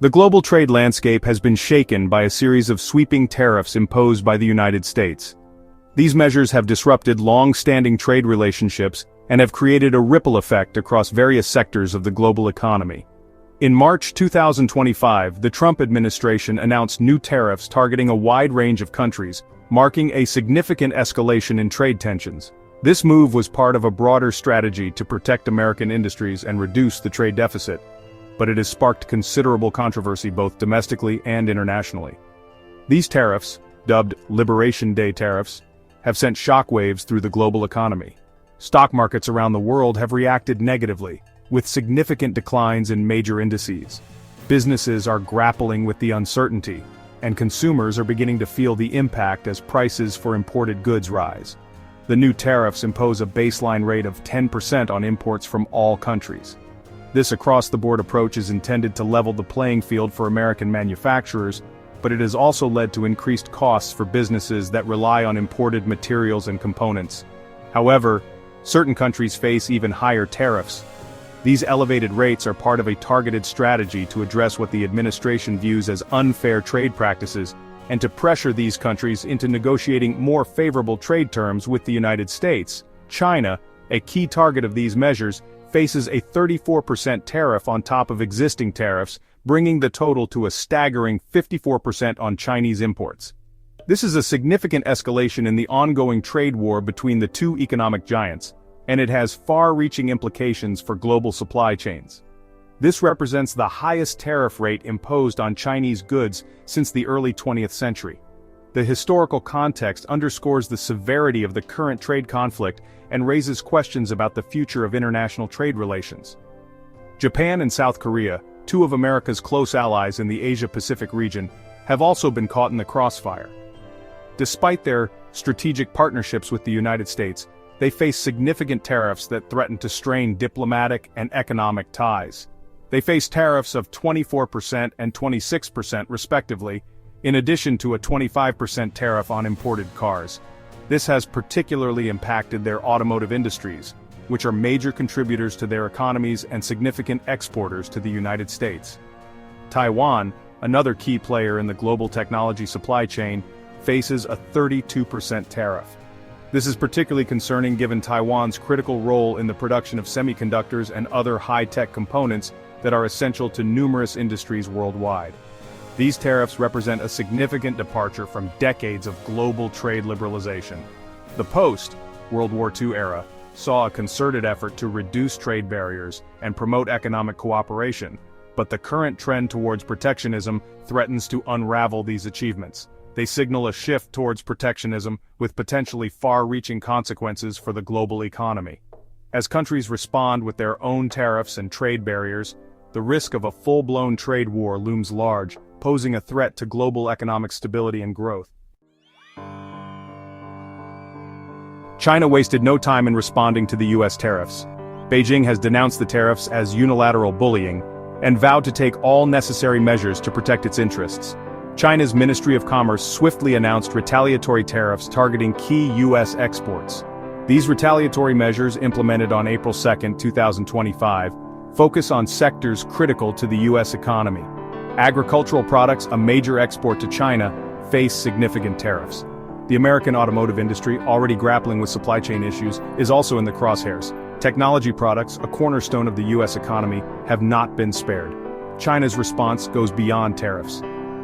The global trade landscape has been shaken by a series of sweeping tariffs imposed by the United States. These measures have disrupted long-standing trade relationships and have created a ripple effect across various sectors of the global economy. In March 2025, the Trump administration announced new tariffs targeting a wide range of countries, marking a significant escalation in trade tensions. This move was part of a broader strategy to protect American industries and reduce the trade deficit, but it has sparked considerable controversy both domestically and internationally. These tariffs, dubbed Liberation Day tariffs, have sent shockwaves through the global economy. Stock markets around the world have reacted negatively, with significant declines in major indices. Businesses are grappling with the uncertainty, and consumers are beginning to feel the impact as prices for imported goods rise. The new tariffs impose a baseline rate of 10% on imports from all countries. This across-the-board approach is intended to level the playing field for American manufacturers, but it has also led to increased costs for businesses that rely on imported materials and components. However, certain countries face even higher tariffs. These elevated rates are part of a targeted strategy to address what the administration views as unfair trade practices, and to pressure these countries into negotiating more favorable trade terms with the United States. China, a key target of these measures, faces a 34% tariff on top of existing tariffs, bringing the total to a staggering 54% on Chinese imports. This is a significant escalation in the ongoing trade war between the two economic giants, and it has far-reaching implications for global supply chains. This represents the highest tariff rate imposed on Chinese goods since the early 20th century. The historical context underscores the severity of the current trade conflict and raises questions about the future of international trade relations. Japan and South Korea, two of America's close allies in the Asia-Pacific region, have also been caught in the crossfire. Despite their strategic partnerships with the United States, they face significant tariffs that threaten to strain diplomatic and economic ties. They face tariffs of 24% and 26% respectively, in addition to a 25% tariff on imported cars. This has particularly impacted their automotive industries, which are major contributors to their economies and significant exporters to the United States. Taiwan, another key player in the global technology supply chain, faces a 32% tariff. This is particularly concerning given Taiwan's critical role in the production of semiconductors and other high-tech components that are essential to numerous industries worldwide. These tariffs represent a significant departure from decades of global trade liberalization. The post-World War II era saw a concerted effort to reduce trade barriers and promote economic cooperation, but the current trend towards protectionism threatens to unravel these achievements. They signal a shift towards protectionism with potentially far-reaching consequences for the global economy. As countries respond with their own tariffs and trade barriers, the risk of a full-blown trade war looms large, posing a threat to global economic stability and growth. China wasted no time in responding to the US tariffs. Beijing has denounced the tariffs as unilateral bullying and vowed to take all necessary measures to protect its interests. China's Ministry of Commerce swiftly announced retaliatory tariffs targeting key U.S. exports. These retaliatory measures, implemented on April 2, 2025, focus on sectors critical to the U.S. economy. Agricultural products, a major export to China, face significant tariffs. The American automotive industry, already grappling with supply chain issues, is also in the crosshairs. Technology products, a cornerstone of the U.S. economy, have not been spared. China's response goes beyond tariffs.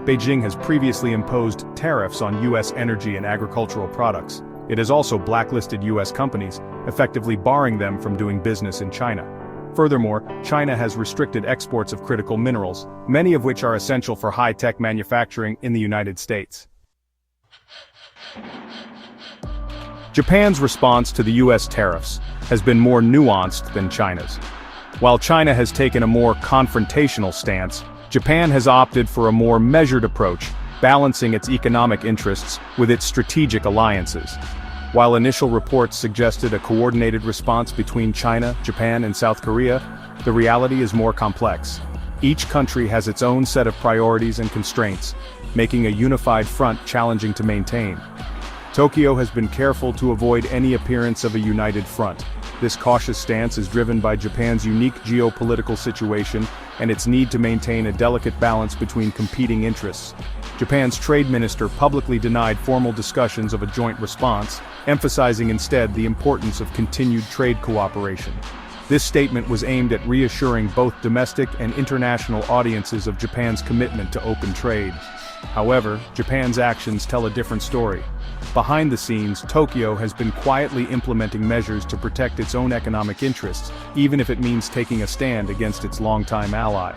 Beijing has previously imposed tariffs on U.S. energy and agricultural products. It has also blacklisted U.S. companies, effectively barring them from doing business in China. Furthermore, China has restricted exports of critical minerals, many of which are essential for high-tech manufacturing in the United States. Japan's response to the U.S. tariffs has been more nuanced than China's. While China has taken a more confrontational stance, Japan has opted for a more measured approach, balancing its economic interests with its strategic alliances. While initial reports suggested a coordinated response between China, Japan, and South Korea, the reality is more complex. Each country has its own set of priorities and constraints, making a unified front challenging to maintain. Tokyo has been careful to avoid any appearance of a united front, This cautious stance is driven by Japan's unique geopolitical situation and its need to maintain a delicate balance between competing interests. Japan's trade minister publicly denied formal discussions of a joint response, emphasizing instead the importance of continued trade cooperation. This statement was aimed at reassuring both domestic and international audiences of Japan's commitment to open trade. However, Japan's actions tell a different story. Behind the scenes, Tokyo has been quietly implementing measures to protect its own economic interests, even if it means taking a stand against its longtime ally.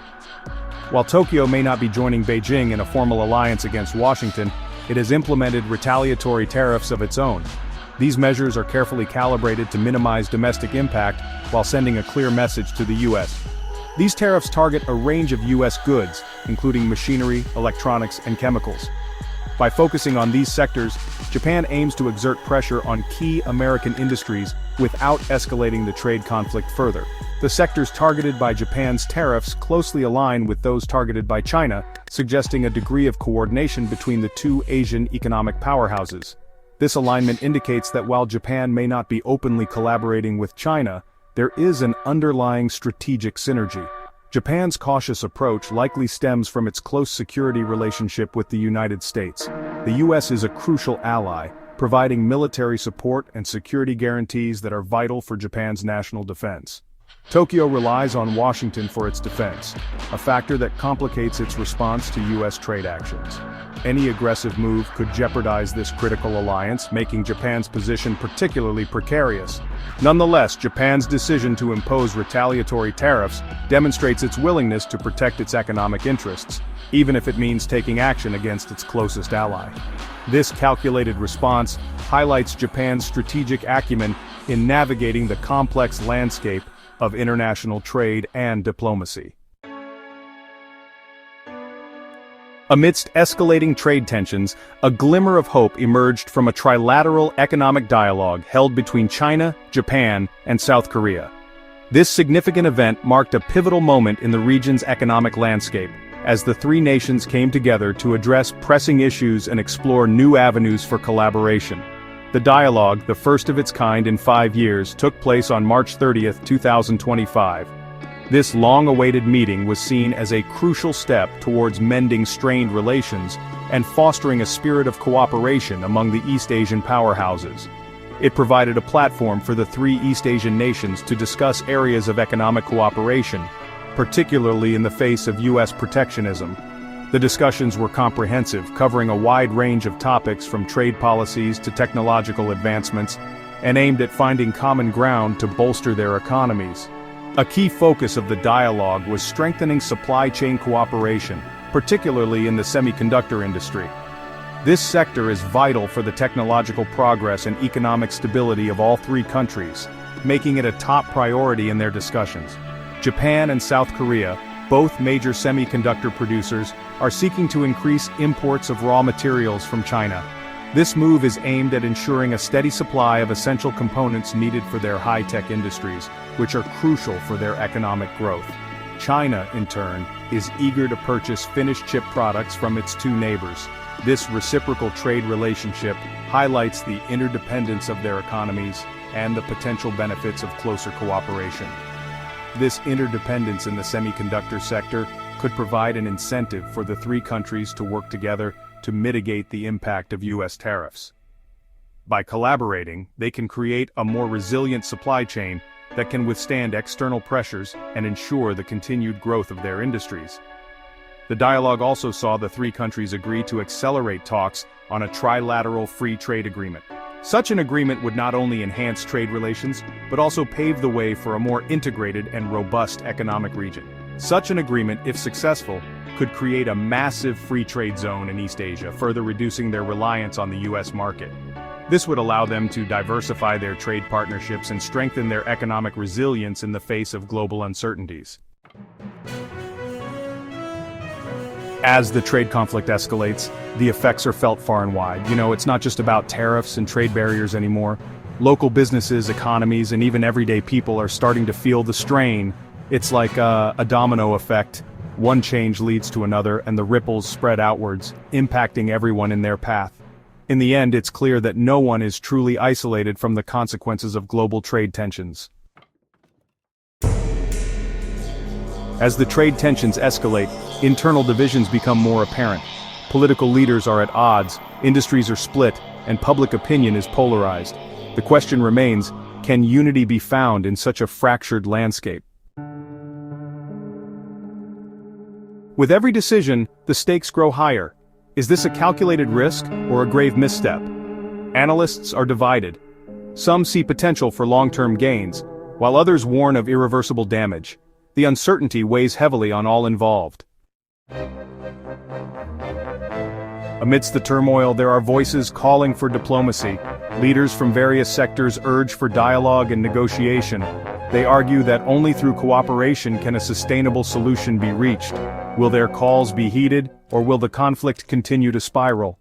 While Tokyo may not be joining Beijing in a formal alliance against Washington, it has implemented retaliatory tariffs of its own. These measures are carefully calibrated to minimize domestic impact while sending a clear message to the U.S. These tariffs target a range of U.S. goods, including machinery, electronics, and chemicals. By focusing on these sectors, Japan aims to exert pressure on key American industries without escalating the trade conflict further. The sectors targeted by Japan's tariffs closely align with those targeted by China, suggesting a degree of coordination between the two Asian economic powerhouses. This alignment indicates that while Japan may not be openly collaborating with China, there is an underlying strategic synergy. Japan's cautious approach likely stems from its close security relationship with the United States. The U.S. is a crucial ally, providing military support and security guarantees that are vital for Japan's national defense. Tokyo relies on Washington for its defense, a factor that complicates its response to U.S. trade actions. Any aggressive move could jeopardize this critical alliance, making Japan's position particularly precarious. Nonetheless, Japan's decision to impose retaliatory tariffs demonstrates its willingness to protect its economic interests, even if it means taking action against its closest ally. This calculated response highlights Japan's strategic acumen in navigating the complex landscape of international trade and diplomacy. Amidst escalating trade tensions, a glimmer of hope emerged from a trilateral economic dialogue held between China, Japan, and South Korea. This significant event marked a pivotal moment in the region's economic landscape, as the three nations came together to address pressing issues and explore new avenues for collaboration. The dialogue, the first of its kind in 5 years, took place on March 30, 2025. This long-awaited meeting was seen as a crucial step towards mending strained relations and fostering a spirit of cooperation among the East Asian powerhouses. It provided a platform for the three East Asian nations to discuss areas of economic cooperation, particularly in the face of U.S. protectionism. The discussions were comprehensive, covering a wide range of topics from trade policies to technological advancements, and aimed at finding common ground to bolster their economies. A key focus of the dialogue was strengthening supply chain cooperation, particularly in the semiconductor industry. This sector is vital for the technological progress and economic stability of all three countries, making it a top priority in their discussions. Japan and South Korea, both major semiconductor producers, are seeking to increase imports of raw materials from China. This move is aimed at ensuring a steady supply of essential components needed for their high-tech industries, which are crucial for their economic growth. China, in turn, is eager to purchase finished chip products from its two neighbors. This reciprocal trade relationship highlights the interdependence of their economies and the potential benefits of closer cooperation. This interdependence in the semiconductor sector could provide an incentive for the three countries to work together to mitigate the impact of U.S. tariffs. By collaborating, they can create a more resilient supply chain that can withstand external pressures and ensure the continued growth of their industries. The dialogue also saw the three countries agree to accelerate talks on a trilateral free trade agreement. Such an agreement would not only enhance trade relations, but also pave the way for a more integrated and robust economic region. Such an agreement, if successful, could create a massive free trade zone in East Asia, further reducing their reliance on the U.S. market. This would allow them to diversify their trade partnerships and strengthen their economic resilience in the face of global uncertainties. As the trade conflict escalates, the effects are felt far and wide. It's not just about tariffs and trade barriers anymore. Local businesses, economies, and even everyday people are starting to feel the strain. It's like a domino effect. One change leads to another, and the ripples spread outwards, impacting everyone in their path. In the end, it's clear that no one is truly isolated from the consequences of global trade tensions. As the trade tensions escalate, internal divisions become more apparent. Political leaders are at odds, industries are split, and public opinion is polarized. The question remains, can unity be found in such a fractured landscape? With every decision, the stakes grow higher. Is this a calculated risk or a grave misstep? Analysts are divided. Some see potential for long-term gains, while others warn of irreversible damage. The uncertainty weighs heavily on all involved. Amidst the turmoil, there are voices calling for diplomacy. Leaders from various sectors urge for dialogue and negotiation. They argue that only through cooperation can a sustainable solution be reached. Will their calls be heeded, or will the conflict continue to spiral?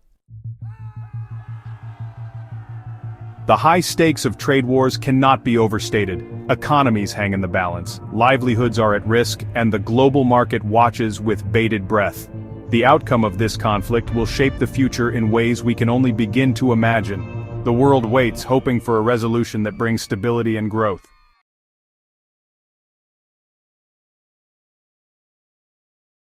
The high stakes of trade wars cannot be overstated. Economies hang in the balance, livelihoods are at risk, and the global market watches with bated breath. The outcome of this conflict will shape the future in ways we can only begin to imagine. The world waits, hoping for a resolution that brings stability and growth.